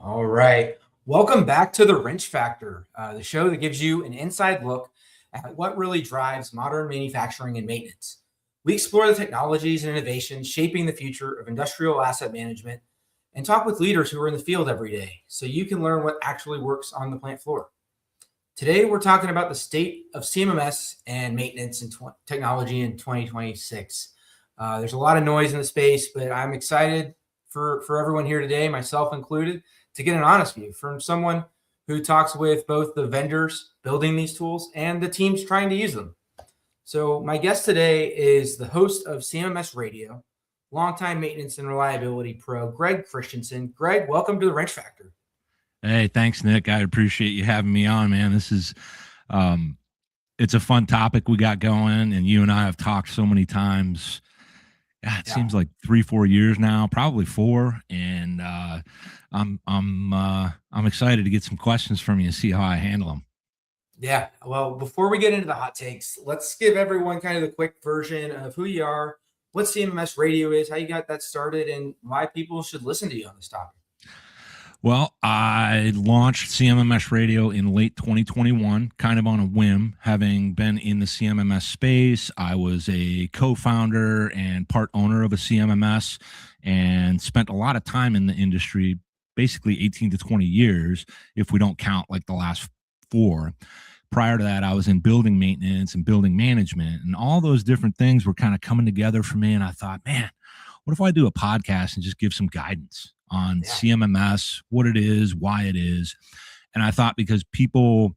All right. Welcome back to The Wrench Factor, the show that gives you an inside look at what really drives modern manufacturing and maintenance. We explore the technologies and innovations shaping the future of industrial asset management and talk with leaders who are in the field every day so you can learn what actually works on the plant floor. Today, we're talking about the state of CMMS and maintenance and technology in 2026. There's a lot of noise in the space, but I'm excited for everyone here today, myself included, to get an honest view from someone who talks with both the vendors building these tools and the teams trying to use them. So my guest today is the host of CMMS Radio, longtime maintenance and reliability pro, Greg Christensen. Greg, welcome to the Wrench Factor. Hey, thanks, Nick. I appreciate you having me on, man. This is, it's a fun topic we got going, and you and I have talked so many times. It seems like 3-4 years now, probably 4. And I'm excited to get some questions from you and see how I handle them. Yeah. Well, before we get into the hot takes, let's give everyone kind of the quick version of who you are, what CMMS Radio is, how you got that started, and why people should listen to you on this topic. Well, I launched CMMS Radio in late 2021, kind of on a whim. Having been in the CMMS space, I was a co-founder and part owner of a CMMS and spent a lot of time in the industry, basically 18 to 20 years, if we don't count like the last 4. Prior to that, I was in building maintenance and building management, and all those different things were kind of coming together for me. And I thought, man, what if I do a podcast and just give some guidance on CMMS, what it is, why it is. And I thought, because people,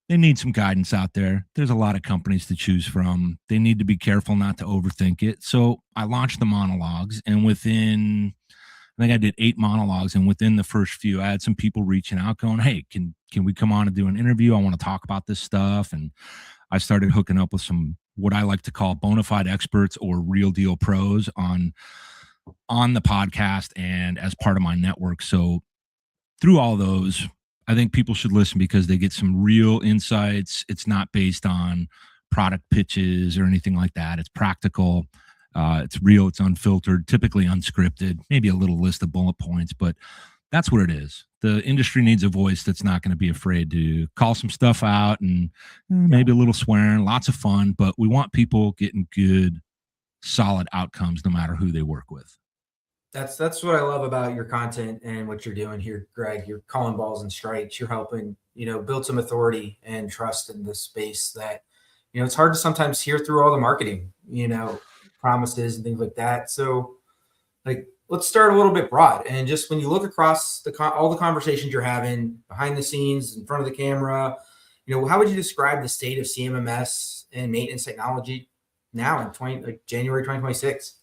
they need some guidance out there. There's a lot of companies to choose from. They need to be careful not to overthink it. So I launched the monologues, and I think I did 8 monologues. And within the first few, I had some people reaching out going, hey, can we come on and do an interview? I want to talk about this stuff. And I started hooking up with some, what I like to call bona fide experts or real deal pros on the podcast and as part of my network. So through all those, I think people should listen because they get some real insights. It's not based on product pitches or anything like that. It's practical. It's real. It's unfiltered, typically unscripted, maybe a little list of bullet points, but that's what it is. The industry needs a voice that's not going to be afraid to call some stuff out and maybe a little swearing, lots of fun, but we want people getting good, solid outcomes no matter who they work with. That's what I love about your content and what you're doing here, Greg. You're calling balls and strikes. You're helping, build some authority and trust in this space that, it's hard to sometimes hear through all the marketing, promises and things like that. So let's start a little bit broad. And just when you look across all the conversations you're having behind the scenes, in front of the camera, how would you describe the state of CMMS and maintenance technology now in January 2026?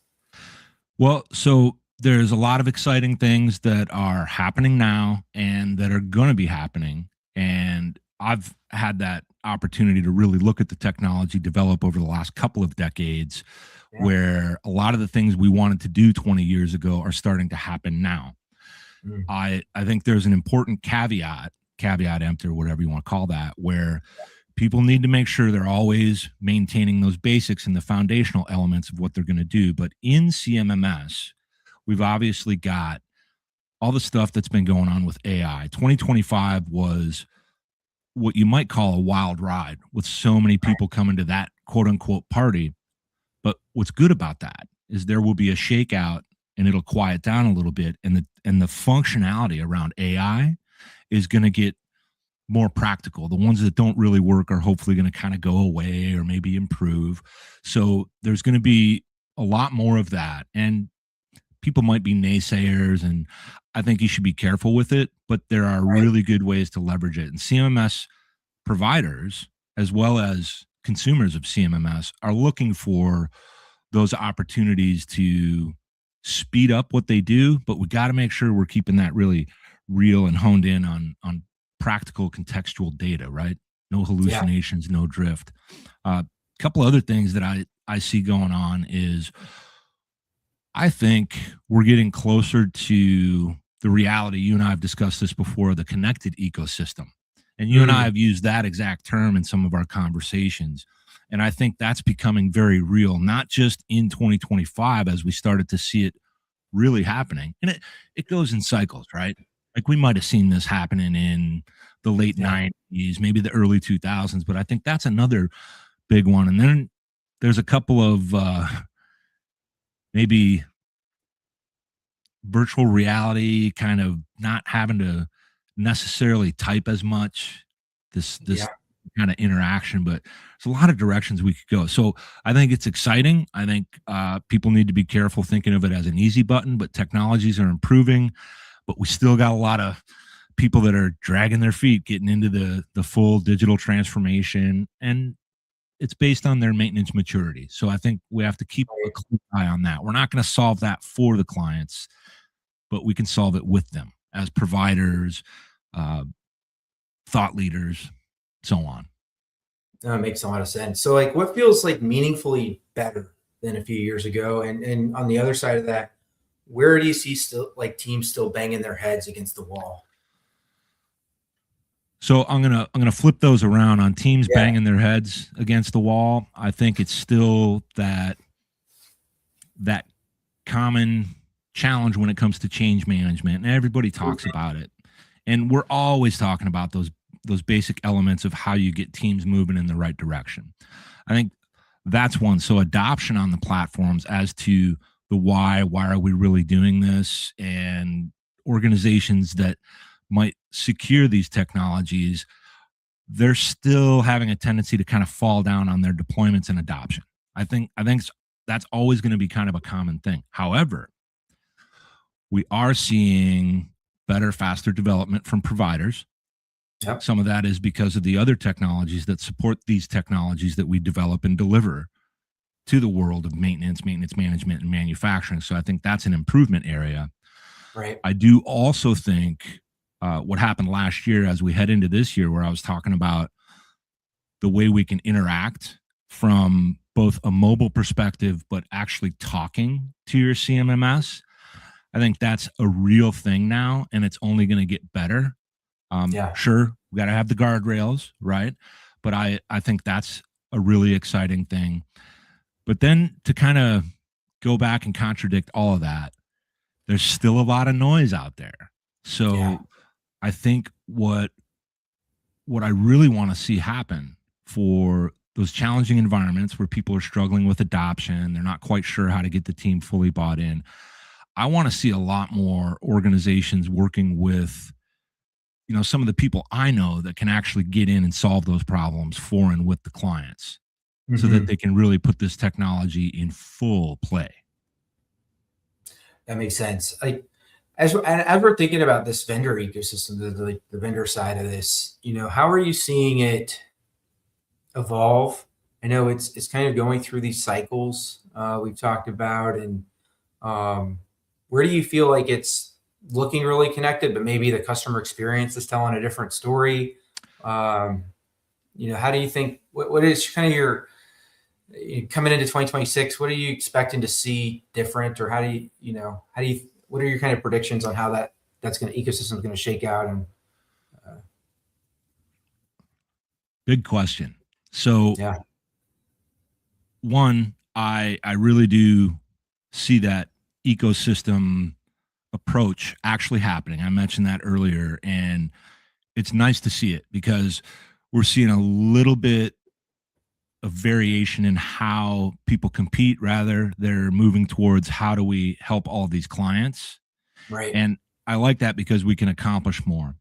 Well, so there's a lot of exciting things that are happening now and that are going to be happening. And I've had that opportunity to really look at the technology develop over the last couple of decades, where a lot of the things we wanted to do 20 years ago are starting to happen now. I think there's an important caveat emptor, whatever you want to call that, where people need to make sure they're always maintaining those basics and the foundational elements of what they're going to do. But in CMMS, we've obviously got all the stuff that's been going on with AI. 2025 was what you might call a wild ride, with so many people coming to that quote unquote party. But what's good about that is there will be a shakeout and it'll quiet down a little bit. And the functionality around AI is going to get more practical. The ones that don't really work are hopefully going to kind of go away or maybe improve. So there's going to be a lot more of that. And people might be naysayers, and I think you should be careful with it, but there are really good ways to leverage it. And CMMS providers, as well as consumers of CMMS, are looking for those opportunities to speed up what they do, but we got to make sure we're keeping that really real and honed in on practical contextual data, right? No hallucinations, no drift. A couple other things that I see going on is I think we're getting closer to the reality. You and I have discussed this before, the connected ecosystem. And you and I have used that exact term in some of our conversations. And I think that's becoming very real, not just in 2025 as we started to see it really happening. And it goes in cycles, right? Like we might have seen this happening in the late Yeah. 90s, maybe the early 2000s, but I think that's another big one. And then there's a couple of maybe virtual reality, kind of not having to necessarily type as much, this Yeah. kind of interaction, but there's a lot of directions we could go. So I think it's exciting. I think people need to be careful thinking of it as an easy button, but technologies are improving, but we still got a lot of people that are dragging their feet getting into the full digital transformation, and it's based on their maintenance maturity. So I think we have to keep a close eye on that. We're not going to solve that for the clients, but we can solve it with them as providers, uh, thought leaders, so on. That makes a lot of sense. So like what feels like meaningfully better than a few years ago? And on the other side of that, where do you see still like teams still banging their heads against the wall? So I'm gonna flip those around on teams Yeah. banging their heads against the wall. I think it's still that common challenge when it comes to change management, and everybody talks about it. And we're always talking about those basic elements of how you get teams moving in the right direction. I think that's one. So adoption on the platforms as to the why are we really doing this, and organizations that might secure these technologies, they're still having a tendency to kind of fall down on their deployments and adoption. I think that's always going to be kind of a common thing. However, we are seeing better, faster development from providers. Yep. Some of that is because of the other technologies that support these technologies that we develop and deliver to the world of maintenance management, and manufacturing. So I think that's an improvement area. Right. I do also think what happened last year as we head into this year, where I was talking about the way we can interact from both a mobile perspective, but actually talking to your CMMS. I think that's a real thing now, and it's only going to get better. Yeah. Sure, we got to have the guardrails, right? But I think that's a really exciting thing. But then to kind of go back and contradict all of that, there's still a lot of noise out there. So Yeah. I think what I really want to see happen for those challenging environments where people are struggling with adoption, they're not quite sure how to get the team fully bought in. I want to see a lot more organizations working with, some of the people I know that can actually get in and solve those problems for and with the clients, so that Mhm. they can really put this technology in full play. That makes sense. As we're thinking about this vendor ecosystem, the vendor side of this, how are you seeing it evolve? I know it's kind of going through these cycles we've talked about, and where do you feel like it's looking really connected, but maybe the customer experience is telling a different story? Um, how do you think? What is kind of your coming into 2026? What are you expecting to see different, or what are your kind of predictions on how that's going to ecosystem is going to shake out? And Good question. So yeah, one, I really do see that ecosystem approach actually happening. I mentioned that earlier, and it's nice to see it because we're seeing a little bit of variation in how people compete. Rather, they're moving towards how do we help all these clients. right. And I like that because we can accomplish more.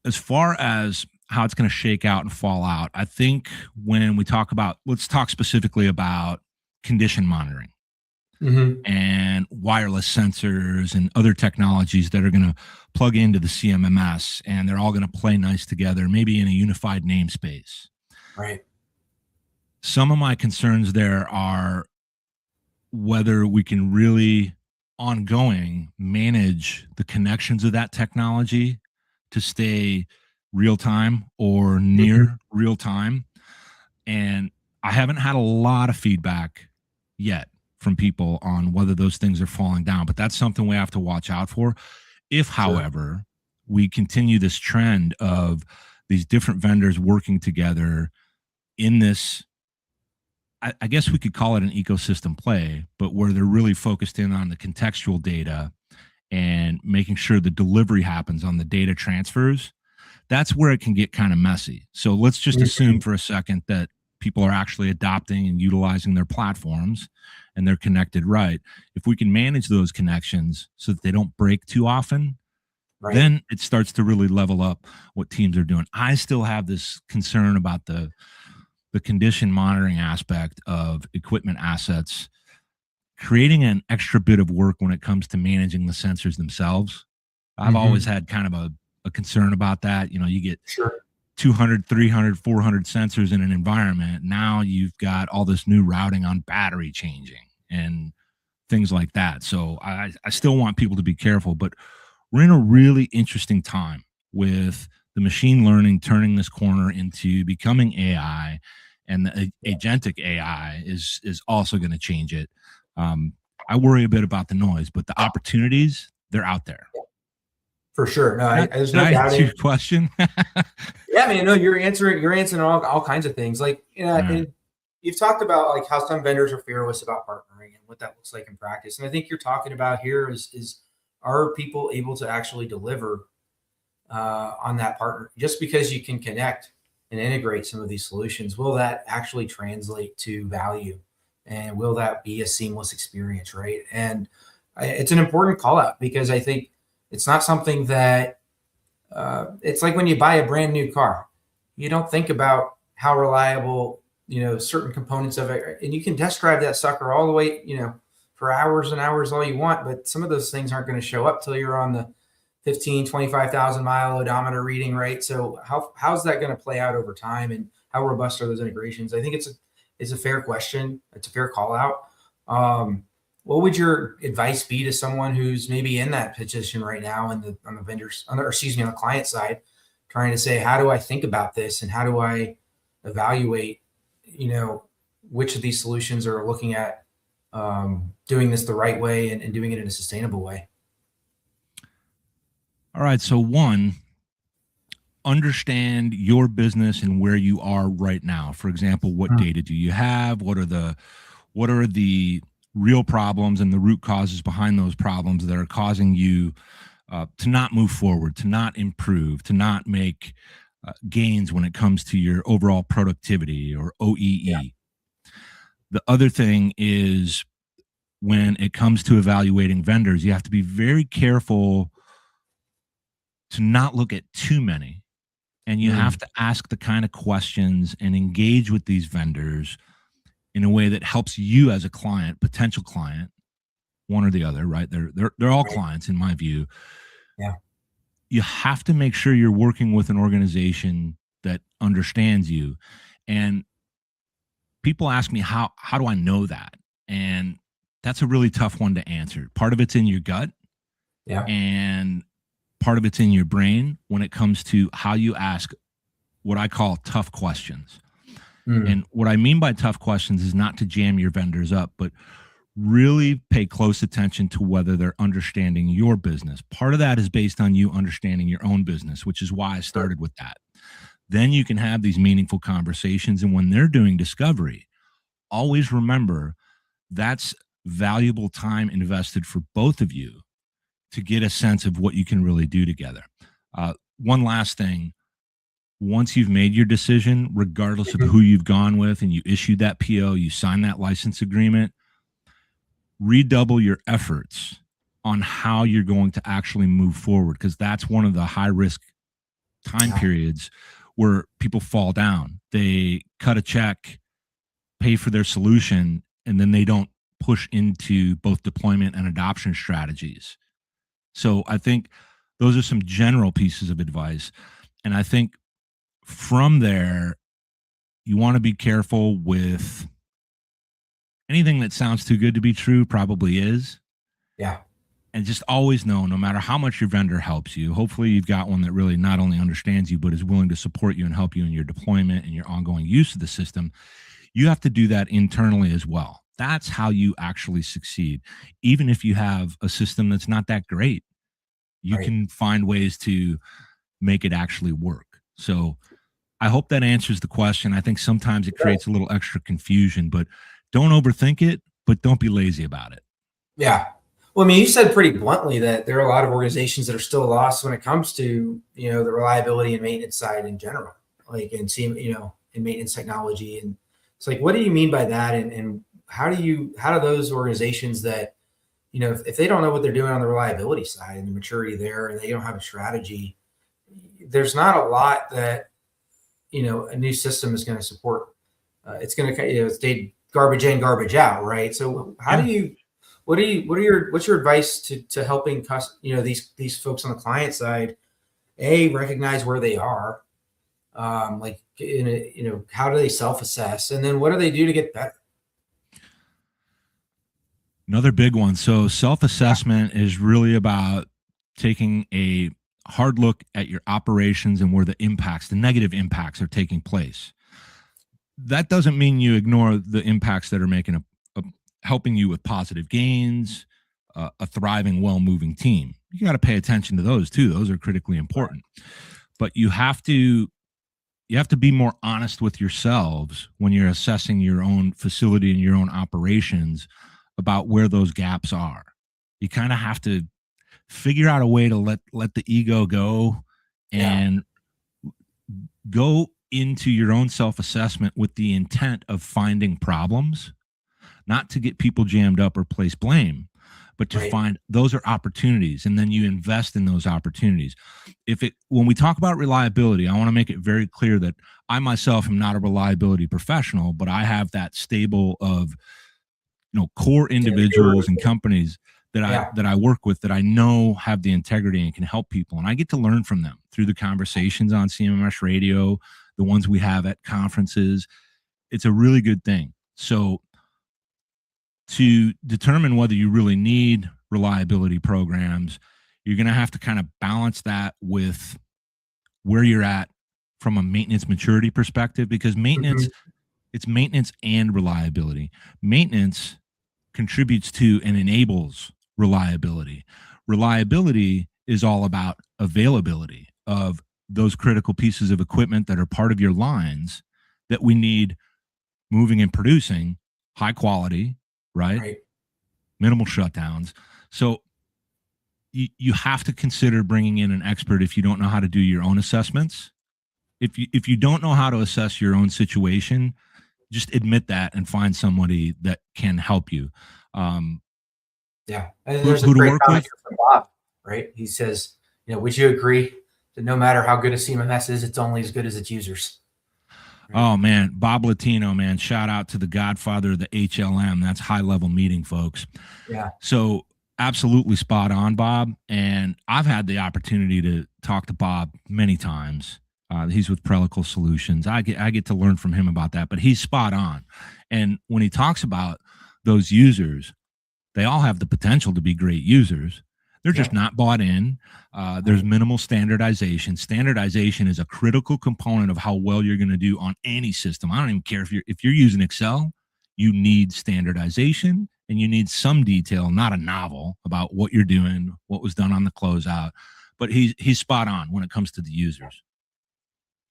As far as how it's going to shake out and fall out, I think when we talk about, let's talk specifically about condition monitoring Hmm. and wireless sensors and other technologies that are going to plug into the CMMS, and they're all going to play nice together, maybe in a unified namespace. Right. Some of my concerns there are whether we can really ongoing manage the connections of that technology to stay real time or Hmm. near real time. And I haven't had a lot of feedback yet from people on whether those things are falling down, but that's something we have to watch out for. If, Sure. however, we continue this trend of these different vendors working together in this, I guess we could call it an ecosystem play, but where they're really focused in on the contextual data and making sure the delivery happens on the data transfers, that's where it can get kind of messy. So let's just assume for a second that people are actually adopting and utilizing their platforms and they're connected right. If we can manage those connections so that they don't break too often, then it starts to really level up what teams are doing. I still have this concern about the condition monitoring aspect of equipment assets, creating an extra bit of work when it comes to managing the sensors themselves. I've always had kind of a concern about that. You know, you get 200, 300, 400 sensors in an environment. Now you've got all this new routing on battery changing and things like that. So I still want people to be careful, but we're in a really interesting time with the machine learning turning this corner into becoming AI, and the agentic AI is also going to change it. I worry a bit about the noise, but the opportunities, they're out there. For sure. No, there's no doubting. Answer your question? Yeah, man. No, you're answering all kinds of things. Like, and you've talked about like how some vendors are fearless about partnering and what that looks like in practice. And I think you're talking about here is are people able to actually deliver on that partner? Just because you can connect and integrate some of these solutions, will that actually translate to value? And will that be a seamless experience, right? And it's an important call out, because I think it's not something that it's like when you buy a brand new car, you don't think about how reliable, certain components of it, and you can test drive that sucker all the way, for hours and hours, all you want. But some of those things aren't going to show up till you're on the 15, 25,000 mile odometer reading, right? So how's that going to play out over time, and how robust are those integrations? I think it's a fair question. It's a fair call out. What would your advice be to someone who's maybe in that position right now on the on the client side, trying to say, how do I think about this, and how do I evaluate, which of these solutions are looking at doing this the right way and doing it in a sustainable way? All right. So one, understand your business and where you are right now. For example, what data do you have? What are the real problems and the root causes behind those problems that are causing you to not move forward, to not improve, to not make gains when it comes to your overall productivity or OEE. Yeah. The other thing is, when it comes to evaluating vendors, you have to be very careful to not look at too many. And you have to ask the kind of questions and engage with these vendors in a way that helps you as a client, potential client, one or the other, right? They're all clients in my view. Yeah. You have to make sure you're working with an organization that understands you. And people ask me, how do I know that? And that's a really tough one to answer. Part of it's in your gut. Yeah. And part of it's in your brain when it comes to how you ask what I call tough questions. And what I mean by tough questions is not to jam your vendors up, but really pay close attention to whether they're understanding your business. Part of that is based on you understanding your own business, which is why I started with that. Then you can have these meaningful conversations. And when they're doing discovery, always remember that's valuable time invested for both of you to get a sense of what you can really do together. One last thing. Once you've made your decision, regardless of who you've gone with, and you issued that PO, you signed that license agreement, redouble your efforts on how you're going to actually move forward, because that's one of the high risk time periods where people fall down. They cut a check, pay for their solution, and then they don't push into both deployment and adoption strategies. So I think those are some general pieces of advice. And I think from there, you want to be careful with anything that sounds too good to be true, probably is. Yeah. And just always know, no matter how much your vendor helps you, hopefully you've got one that really not only understands you, but is willing to support you and help you in your deployment and your ongoing use of the system. You have to do that internally as well. That's how you actually succeed. Even if you have a system that's not that great, you can find ways to make it actually work. So I hope that answers the question. I think sometimes it creates a little extra confusion, but don't overthink it, but don't be lazy about it. Yeah. Well, I mean, you said pretty bluntly that there are a lot of organizations that are still lost when it comes to, the reliability and maintenance side in general, like in maintenance technology. And it's like, what do you mean by that? And how do those organizations that, if they don't know what they're doing on the reliability side and the maturity there, and they don't have a strategy, there's not a lot that, a new system is going to support. It's going to, stay garbage in, garbage out, right? So how do you, what's your advice to helping these folks on the client side, recognize where they are, how do they self-assess, and then what do they do to get better? Another big one. So self-assessment is really about taking a hard look at your operations and where the negative impacts are taking place. That doesn't mean you ignore the impacts that are making helping you with positive gains, a thriving, well-moving team. You got to pay attention to those too. Those are critically important. But you have to be more honest with yourselves when you're assessing your own facility and your own operations about where those gaps are. You kind of have to figure out a way to let the ego go and go into your own self-assessment with the intent of finding problems, not to get people jammed up or place blame, but to find those are opportunities, and then you invest in those opportunities. When we talk about reliability, I want to make it very clear that I myself am not a reliability professional, but I have that stable of core individuals and companies that I work with that I know have the integrity and can help people, and I get to learn from them through the conversations on CMMS Radio, the ones we have at conferences. It's a really good thing. So to determine whether you really need reliability programs, you're going to have to kind of balance that with where you're at from a maintenance maturity perspective, because maintenance, it's maintenance and reliability. Maintenance contributes to and enables reliability. Reliability is all about availability of those critical pieces of equipment that are part of your lines that we need moving and producing high quality, right? Minimal shutdowns. So you have to consider bringing in an expert if you don't know how to do your own assessments. If you don't know how to assess your own situation, just admit that and find somebody that can help you. And there's a great comment from Bob, right? He says, would you agree that no matter how good a CMMS is, it's only as good as its users? Oh man, Bob Latino, man, shout out to the godfather of the HLM. That's high level meeting, folks. Yeah. So absolutely spot on, Bob. And I've had the opportunity to talk to Bob many times. He's with Prelical Solutions. I get to learn from him about that, but he's spot on. And when he talks about those users, they all have the potential to be great users. They're just not bought in. There's minimal standardization. Standardization is a critical component of how well you're going to do on any system. I don't even care if you're using Excel, you need standardization and you need some detail, not a novel about what you're doing, what was done on the closeout. But he's spot on when it comes to the users.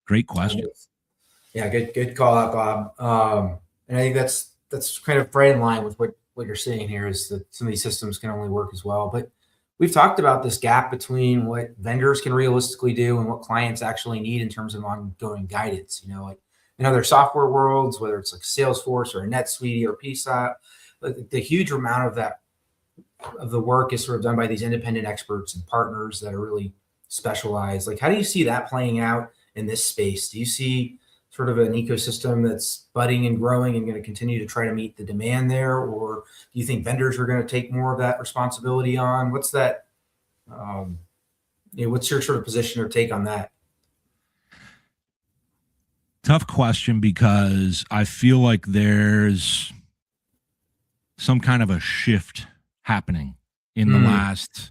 Great question. Yeah, good call out, Bob. And I think that's kind of right in line with what you're saying here, is that some of these systems can only work as well. But we've talked about this gap between what vendors can realistically do and what clients actually need in terms of ongoing guidance. Like in other software worlds, whether it's like Salesforce or a NetSuite or PSAP, like the huge amount of the work is sort of done by these independent experts and partners that are really specialized. Like, how do you see that playing out in this space? Do you see sort of an ecosystem that's budding and growing and going to continue to try to meet the demand there? Or do you think vendors are going to take more of that responsibility on? What's that? What's your sort of position or take on that? Tough question, because I feel like there's some kind of a shift happening in the last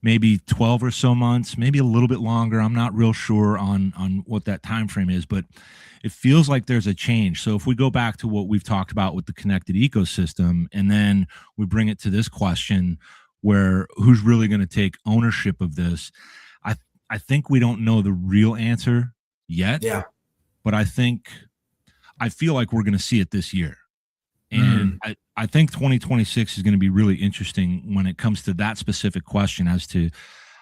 maybe 12 or so months, maybe a little bit longer. I'm not real sure on what that time frame is, but it feels like there's a change. So if we go back to what we've talked about with the connected ecosystem, and then we bring it to this question where who's really going to take ownership of this, I think we don't know the real answer yet. Yeah. But I feel like we're going to see it this year. And I think 2026 is going to be really interesting when it comes to that specific question as to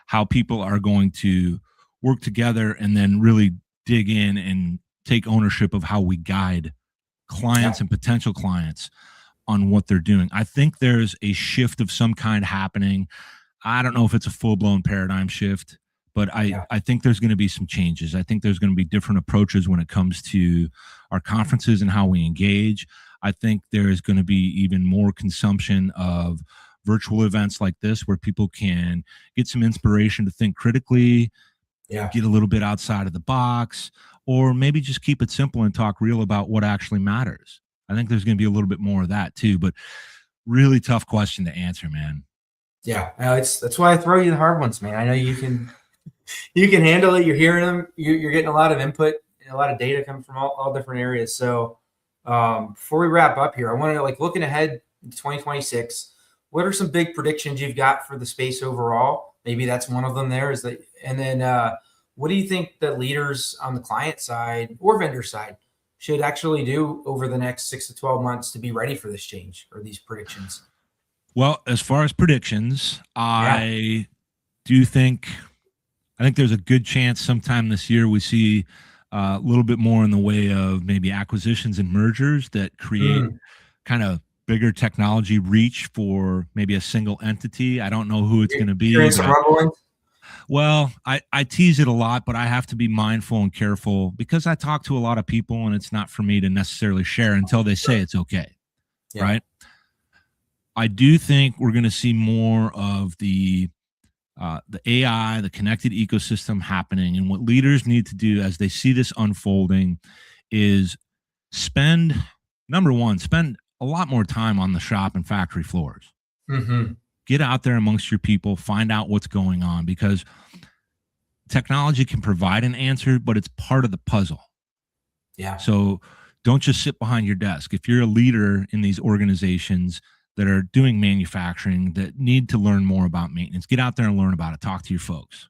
how people are going to work together and then really dig in and take ownership of how we guide clients and potential clients on what they're doing. I think there's a shift of some kind happening. I don't know if it's a full-blown paradigm shift, but I think there's going to be some changes. I think there's going to be different approaches when it comes to our conferences and how we engage. I think there is going to be even more consumption of virtual events like this where people can get some inspiration to think critically, get a little bit outside of the box, or maybe just keep it simple and talk real about what actually matters. I think there's going to be a little bit more of that too, but really tough question to answer, man. Yeah, that's why I throw you the hard ones, man. I know you can handle it. You're hearing them. You're getting a lot of input and a lot of data coming from all different areas. So before we wrap up here, I want to looking ahead to 2026. What are some big predictions you've got for the space overall? Maybe that's one of them. And then what do you think the leaders on the client side or vendor side should actually do over the next 6 to 12 months to be ready for this change or these predictions? Well, as far as predictions, I think there's a good chance sometime this year we see a little bit more in the way of maybe acquisitions and mergers that create kind of bigger technology reach for maybe a single entity. I don't know who it's going to be. Well, I tease it a lot, but I have to be mindful and careful because I talk to a lot of people and it's not for me to necessarily share until they say it's okay. Right. I do think we're going to see more of the AI, the connected ecosystem happening. And what leaders need to do as they see this unfolding is spend a lot more time on the shop and factory floors. Get out there amongst your people, find out what's going on, because technology can provide an answer, but it's part of the puzzle. So don't just sit behind your desk. If you're a leader in these organizations that are doing manufacturing that need to learn more about maintenance, get out there and learn about it. Talk to your folks.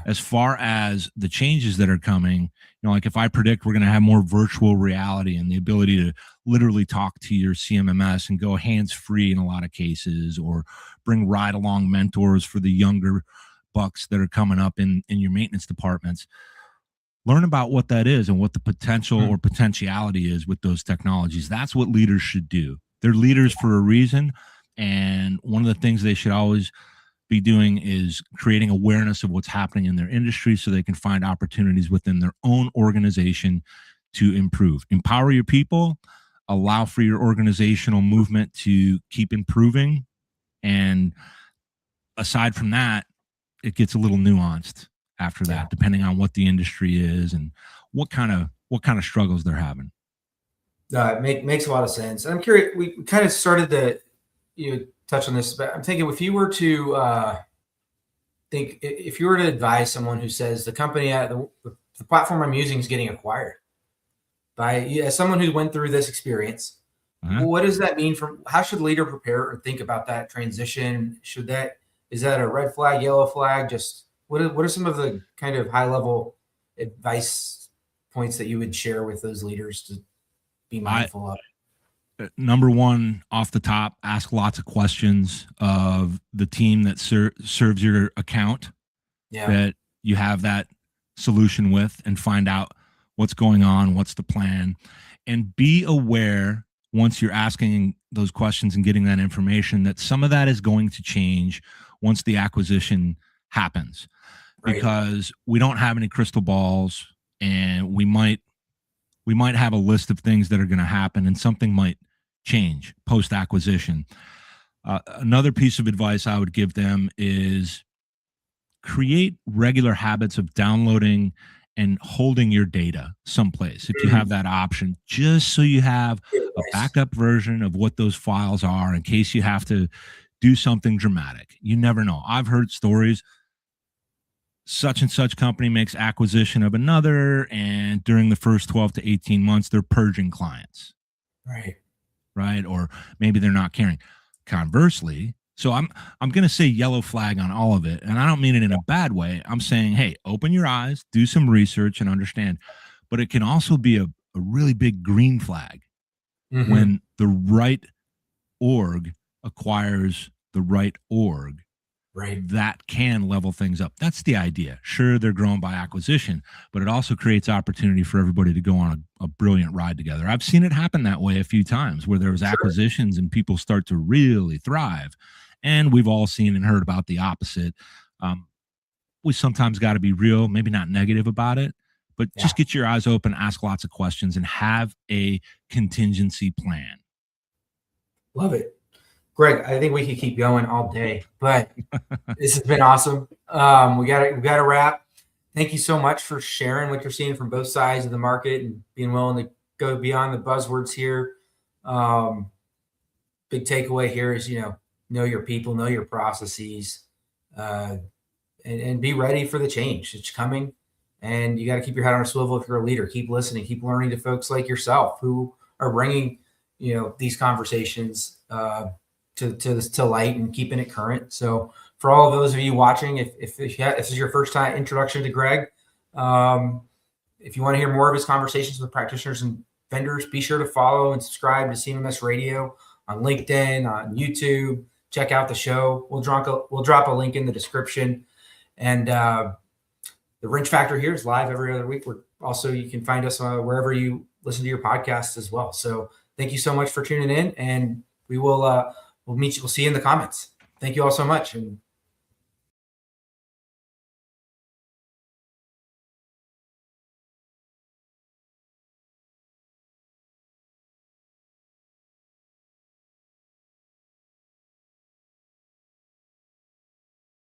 As far as the changes that are coming, like if I predict we're going to have more virtual reality and the ability to literally talk to your CMMS and go hands-free in a lot of cases, or bring ride-along mentors for the younger bucks that are coming up in your maintenance departments, learn about what that is and what the potential or potentiality is with those technologies. That's what leaders should do. They're leaders for a reason. And one of the things they should always be doing is creating awareness of what's happening in their industry so they can find opportunities within their own organization to improve. Empower your people, allow for your organizational movement to keep improving. And aside from that, it gets a little nuanced after that, depending on what the industry is and what kind of struggles they're having. Makes a lot of sense. I'm curious. We kind of started to touch on this, but I'm thinking if you were to advise someone who says the company, the platform I'm using is getting acquired as someone who went through this experience, what does that mean how should a leader prepare or think about that transition? Is that a red flag, yellow flag? Just what are some of the kind of high level advice points that you would share with those leaders to be mindful of? Number one, off the top, ask lots of questions of the team that serves your account that you have that solution with, and find out what's going on, what's the plan, and be aware once you're asking those questions and getting that information that some of that is going to change once the acquisition happens, because we don't have any crystal balls, and we might have a list of things that are going to happen, and something might change post-acquisition. Another piece of advice I would give them is create regular habits of downloading and holding your data someplace if you have that option, just so you have a backup version of what those files are in case you have to do something dramatic. You never know. I've heard stories. Such and such company makes acquisition of another, and during the first 12 to 18 months, they're purging clients. Right. Or maybe they're not caring. Conversely, so I'm going to say yellow flag on all of it. And I don't mean it in a bad way. I'm saying, hey, open your eyes, do some research and understand. But it can also be a really big green flag when the right org acquires the right org, Right. that can level things up. That's the idea. Sure, they're grown by acquisition, but it also creates opportunity for everybody to go on a brilliant ride together. I've seen it happen that way a few times, where there was acquisitions and people start to really thrive. And we've all seen and heard about the opposite. We sometimes got to be real, maybe not negative about it, but just get your eyes open, ask lots of questions, and have a contingency plan. Love it. Greg, I think we could keep going all day, but this has been awesome. We got to wrap. Thank you so much for sharing what you're seeing from both sides of the market and being willing to go beyond the buzzwords here. Big takeaway here is, know your people, know your processes, and be ready for the change. It's coming, and you got to keep your head on a swivel if you're a leader. Keep listening, keep learning to folks like yourself who are bringing, these conversations to light and keeping it current. So for all of those of you watching, if this is your first time introduction to Greg, if you want to hear more of his conversations with practitioners and vendors, be sure to follow and subscribe to CMMS Radio on LinkedIn, on YouTube. Check out the show. We'll drop a link in the description. And the Wrench Factor here is live every other week. You can find us wherever you listen to your podcasts as well. So thank you so much for tuning in, and we'll see you in the comments. Thank you all so much, and